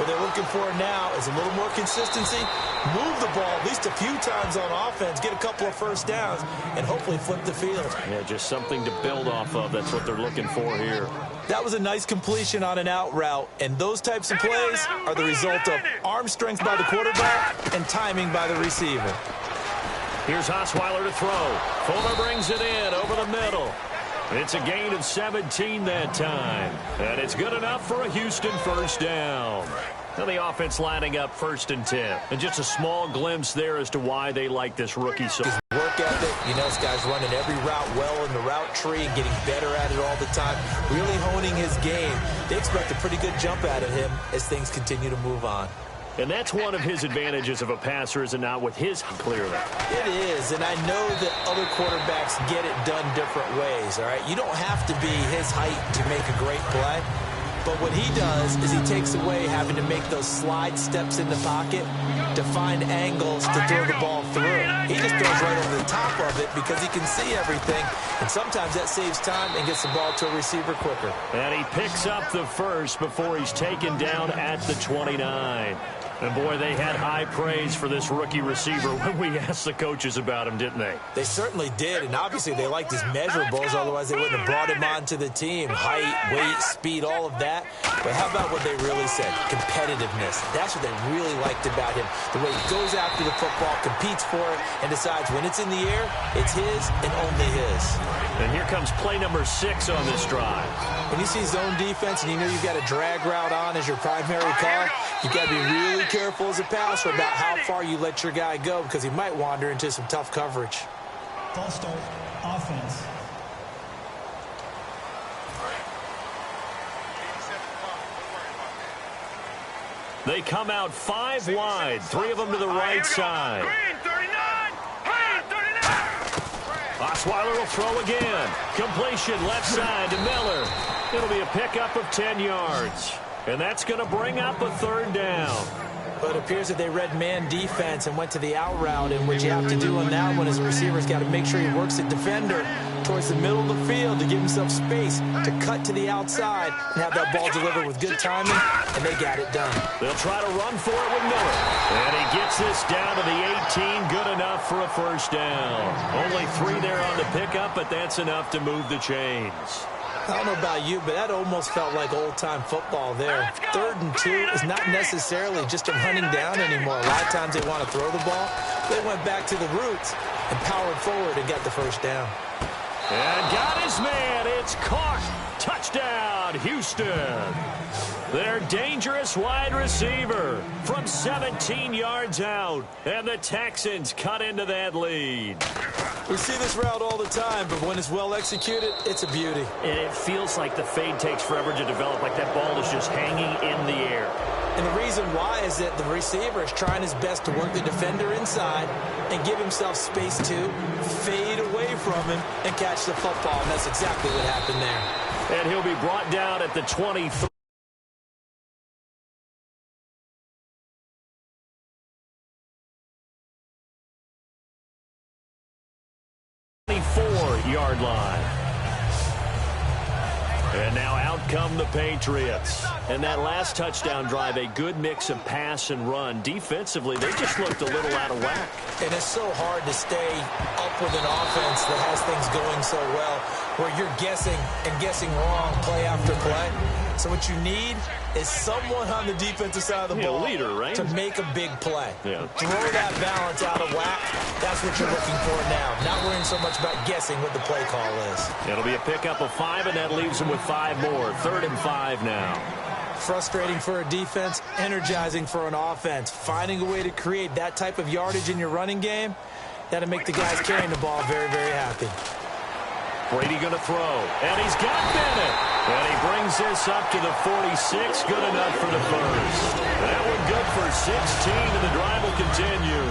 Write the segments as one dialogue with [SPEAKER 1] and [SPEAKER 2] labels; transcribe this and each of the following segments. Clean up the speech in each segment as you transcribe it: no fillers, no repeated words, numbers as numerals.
[SPEAKER 1] What they're looking for now is a little more consistency, move the ball at least a few times on offense, get a couple of first downs, and hopefully flip the field.
[SPEAKER 2] Yeah, just something to build off of. That's what they're looking for here.
[SPEAKER 1] That was a nice completion on an out route, and those types of plays are the result of arm strength by the quarterback and timing by the receiver.
[SPEAKER 2] Here's Osweiler to throw. Fuller brings it in over the middle. It's a gain of 17 that time. And it's good enough for a Houston first down. Now the offense lining up 1st and 10. And just a small glimpse there as to why they like this rookie. So
[SPEAKER 1] work ethic, you know, this guy's running every route well in the route tree and getting better at it all the time, really honing his game. They expect a pretty good jump out of him as things continue to move on.
[SPEAKER 2] And that's one of his advantages of a passer, is it not, with his clearly.
[SPEAKER 1] It is, and I know that other quarterbacks get it done different ways, all right? You don't have to be his height to make a great play, but what he does is he takes away having to make those slide steps in the pocket to find angles to throw the ball through. He just throws right over the top of it because he can see everything, and sometimes that saves time and gets the ball to a receiver quicker.
[SPEAKER 2] And he picks up the first before he's taken down at the 29. And, boy, they had high praise for this rookie receiver when we asked the coaches about him, didn't they?
[SPEAKER 1] They certainly did, and obviously they liked his measurables, otherwise they wouldn't have brought him onto the team. Height, weight, speed, all of that. But how about what they really said? Competitiveness. That's what they really liked about him. The way he goes after the football, competes for it, and decides when it's in the air, it's his and only his.
[SPEAKER 2] And here comes play number 6 on this drive.
[SPEAKER 1] When you see zone defense and you know you've got a drag route on as your primary call, you've got to be really careful as a passer about how far you let your guy go because he might wander into some tough coverage.
[SPEAKER 3] False start, offense.
[SPEAKER 2] They come out 5 wide, 3 of them to the right side. Osweiler will throw again. Completion left side to Miller. It'll be a pickup of 10 yards. And that's going to bring up a 3rd down.
[SPEAKER 1] But it appears that they read man defense and went to the out route, and what you have to do on that one as a receiver's got to make sure he works the defender towards the middle of the field to give himself space to cut to the outside and have that ball delivered with good timing, and they got it done.
[SPEAKER 2] They'll try to run for it with Miller. And he gets this down to the 18, good enough for a first down. Only 3 there on the pickup, but that's enough to move the chains.
[SPEAKER 1] I don't know about you, but that almost felt like old-time football there. 3rd and 2 is not necessarily just a running down anymore. A lot of times they want to throw the ball. They went back to the roots and powered forward and got the first down.
[SPEAKER 2] And got his man. It's caught. Touchdown, Houston. Their dangerous wide receiver from 17 yards out. And the Texans cut into that lead.
[SPEAKER 1] We see this route all the time, but when it's well executed, it's a beauty.
[SPEAKER 2] And it feels like the fade takes forever to develop, like that ball is just hanging in the air.
[SPEAKER 1] And the reason why is that the receiver is trying his best to work the defender inside and give himself space to fade away from him and catch the football. And that's exactly what happened there.
[SPEAKER 2] And he'll be brought down at the 23. Yard line. And now out come the Patriots. And that last touchdown drive, a good mix of pass and run. Defensively, they just looked a little out of whack.
[SPEAKER 1] And it's so hard to stay up with an offense that has things going so well, where you're guessing and guessing wrong play after play. So what you need is someone on the defensive side of the ball
[SPEAKER 2] leader, right?
[SPEAKER 1] to make a big play.
[SPEAKER 2] Yeah.
[SPEAKER 1] Throw that balance out of whack. That's what you're looking for now. Not worrying so much about guessing what the play call is.
[SPEAKER 2] It'll be a pickup of 5, and that leaves them with 5 more. 3rd and 5 now.
[SPEAKER 1] Frustrating for a defense, energizing for an offense. Finding a way to create that type of yardage in your running game, that'll make the guys carrying the ball very, very happy.
[SPEAKER 2] Brady going to throw, and he's got Bennett. And he brings this up to the 46, good enough for the first. That one good for 16, and the drive will continue.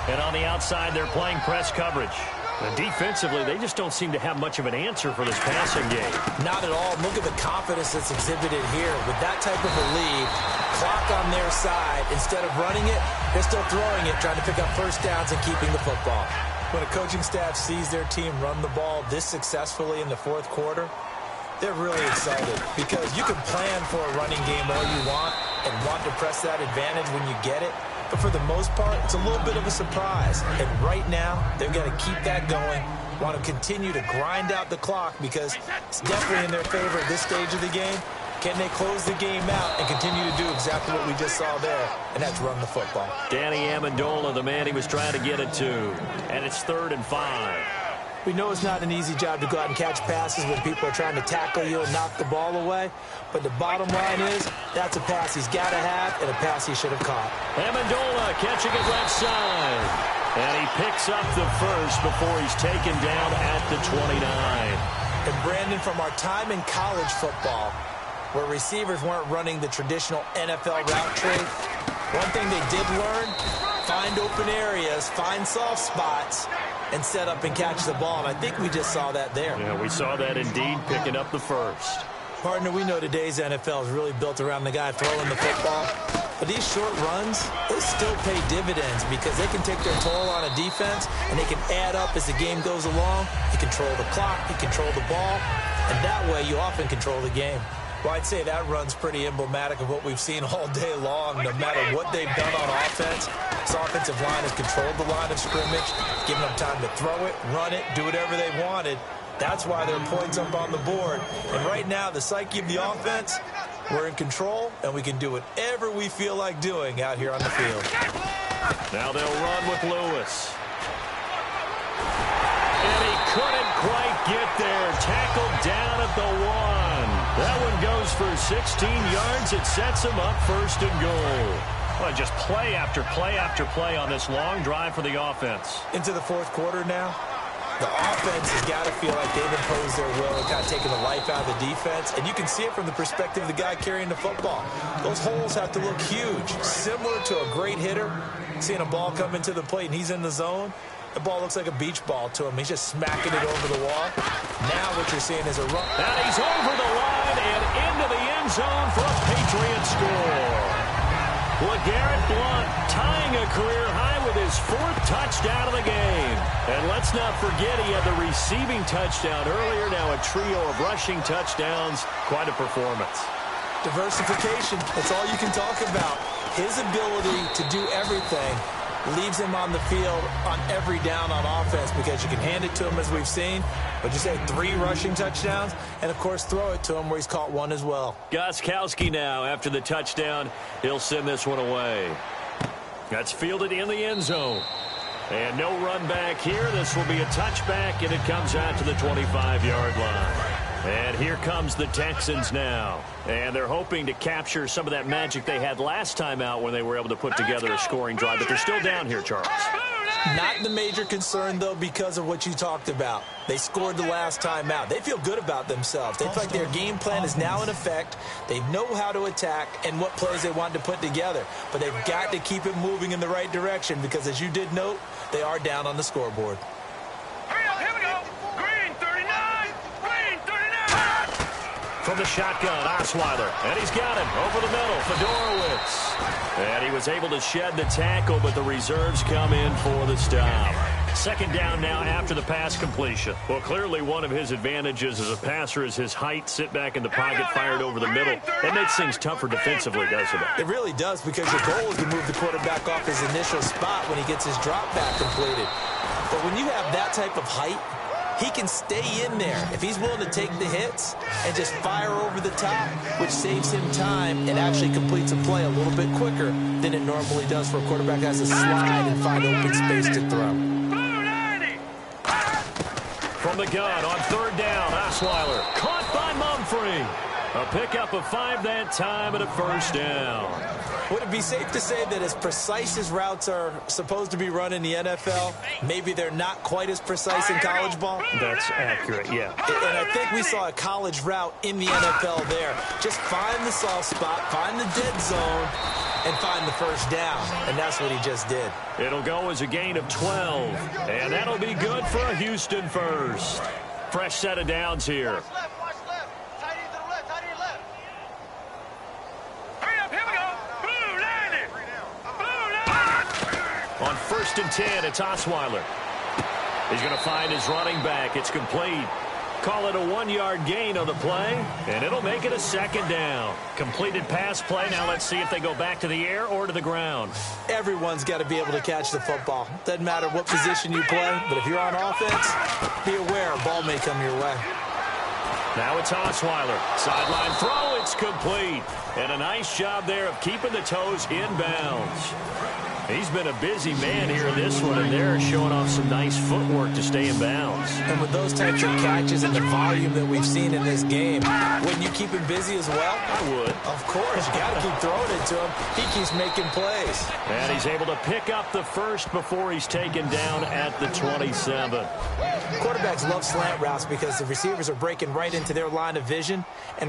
[SPEAKER 2] And on the outside, they're playing press coverage. And defensively, they just don't seem to have much of an answer for this passing game.
[SPEAKER 1] Not at all. Look at the confidence that's exhibited here. With that type of a lead, clock on their side, instead of running it, they're still throwing it, trying to pick up first downs and keeping the football. When a coaching staff sees their team run the ball this successfully in the 4th quarter, They're really excited because you can plan for a running game all you want and want to press that advantage when you get it. But for the most part, it's a little bit of a surprise. And right now, they've got to keep that going, want to continue to grind out the clock because it's definitely in their favor at this stage of the game. Can they close the game out and continue to do exactly what we just saw there, and that's run the football?
[SPEAKER 2] Danny Amendola, the man he was trying to get it to. And it's 3rd and 5.
[SPEAKER 1] We know it's not an easy job to go out and catch passes when people are trying to tackle you and knock the ball away. But the bottom line is, that's a pass he's got to have and a pass he should have caught.
[SPEAKER 2] Amendola catching it left side. And he picks up the first before he's taken down at the 29.
[SPEAKER 1] And Brandon, from our time in college football, where receivers weren't running the traditional NFL route tree, one thing they did learn, find open areas, find soft spots, and set up and catch the ball. And I think we just saw that there.
[SPEAKER 2] Yeah, we saw that indeed, picking up the first.
[SPEAKER 1] Partner, we know today's NFL is really built around the guy throwing the football. But these short runs, they still pay dividends because they can take their toll on a defense, and they can add up as the game goes along. You control the clock, you control the ball, and that way you often control the game. Well, I'd say that run's pretty emblematic of what we've seen all day long. No matter what they've done on offense, this offensive line has controlled the line of scrimmage, given them time to throw it, run it, do whatever they wanted. That's why there are points up on the board. And right now, the psyche of the offense, we're in control, and we can do whatever we feel like doing out here on the field.
[SPEAKER 2] Now they'll run with Lewis. And he couldn't quite get there. Tackled down at the 1. That one goes for 16 yards. It sets him up 1st and goal. Well, just play after play after play on this long drive for the offense.
[SPEAKER 1] Into the 4th quarter now. The offense has got to feel like they've imposed their will and kind of taken the life out of the defense. And you can see it from the perspective of the guy carrying the football. Those holes have to look huge. Similar to a great hitter, seeing a ball come into the plate and he's in the zone. The ball looks like a beach ball to him. He's just smacking it over the wall. Now what you're seeing is a run.
[SPEAKER 2] And he's over the line and into the end zone for a Patriot score. LeGarrette Blount tying a career high with his 4th touchdown of the game. And let's not forget he had the receiving touchdown earlier. Now a trio of rushing touchdowns. Quite a performance.
[SPEAKER 1] Diversification. That's all you can talk about. His ability to do everything leaves him on the field on every down on offense because you can hand it to him as we've seen. But you say 3 rushing touchdowns and, of course, throw it to him where he's caught 1 as well.
[SPEAKER 2] Gostkowski now after the touchdown. He'll send this one away. That's fielded in the end zone. And no run back here. This will be a touchback, and it comes out to the 25-yard line. And here comes the Texans now. And they're hoping to capture some of that magic they had last time out when they were able to put together a scoring drive. But they're still down here, Charles.
[SPEAKER 1] Not the major concern, though, because of what you talked about. They scored the last time out. They feel good about themselves. They feel like their game plan is now in effect. They know how to attack and what plays they want to put together. But they've got to keep it moving in the right direction because, as you did note, they are down on the scoreboard.
[SPEAKER 4] Here we go. Green 39. Green 39.
[SPEAKER 2] From the shotgun, Osweiler. And he's got him over the middle. Fedorowicz. And he was able to shed the tackle, but the reserves come in for the stop. 2nd down now after the pass completion. Well, clearly one of his advantages as a passer is his height. Sit back in the pocket, fired over the middle. That makes things tougher defensively, doesn't it?
[SPEAKER 1] It really does because your goal is to move the quarterback off his initial spot when he gets his drop back completed. But when you have that type of height, he can stay in there if he's willing to take the hits and just fire over the top, which saves him time and actually completes a play a little bit quicker than it normally does for a quarterback that has to slide and find open space to throw.
[SPEAKER 2] From the gun on 3rd down, Osweiler caught by Mumphrey. A pickup of 5 that time and a 1st down.
[SPEAKER 1] Would it be safe to say that as precise as routes are supposed to be run in the NFL, maybe they're not quite as precise in college ball?
[SPEAKER 2] That's accurate, yeah.
[SPEAKER 1] And I think we saw a college route in the NFL there. Just find the soft spot, find the dead zone, and find the 1st down. And that's what he just did.
[SPEAKER 2] It'll go as a gain of 12. And that'll be good for a Houston 1st. Fresh set of downs here. On 1st and 10, it's Osweiler. He's going to find his running back. It's complete. call it a 1-yard gain on the play, and it'll make it a 2nd down. Completed pass play. Now let's see if they go back to the air or to the ground.
[SPEAKER 1] Everyone's got to be able to catch the football. Doesn't matter what position you play, but if you're on offense, be aware a ball may come your way.
[SPEAKER 2] Now it's Osweiler. Sideline throw. It's complete. And a nice job there of keeping the toes in bounds. He's been a busy man here in this one, and they're showing off some nice footwork to stay in bounds.
[SPEAKER 1] And with those types of catches and the volume that we've seen in this game, wouldn't you keep him busy as well?
[SPEAKER 2] I would.
[SPEAKER 1] Of course. You got to keep throwing it to him. He keeps making plays.
[SPEAKER 2] And he's able to pick up the first before he's taken down at the 27.
[SPEAKER 1] Quarterbacks love slant routes because the receivers are breaking right into their line of vision. And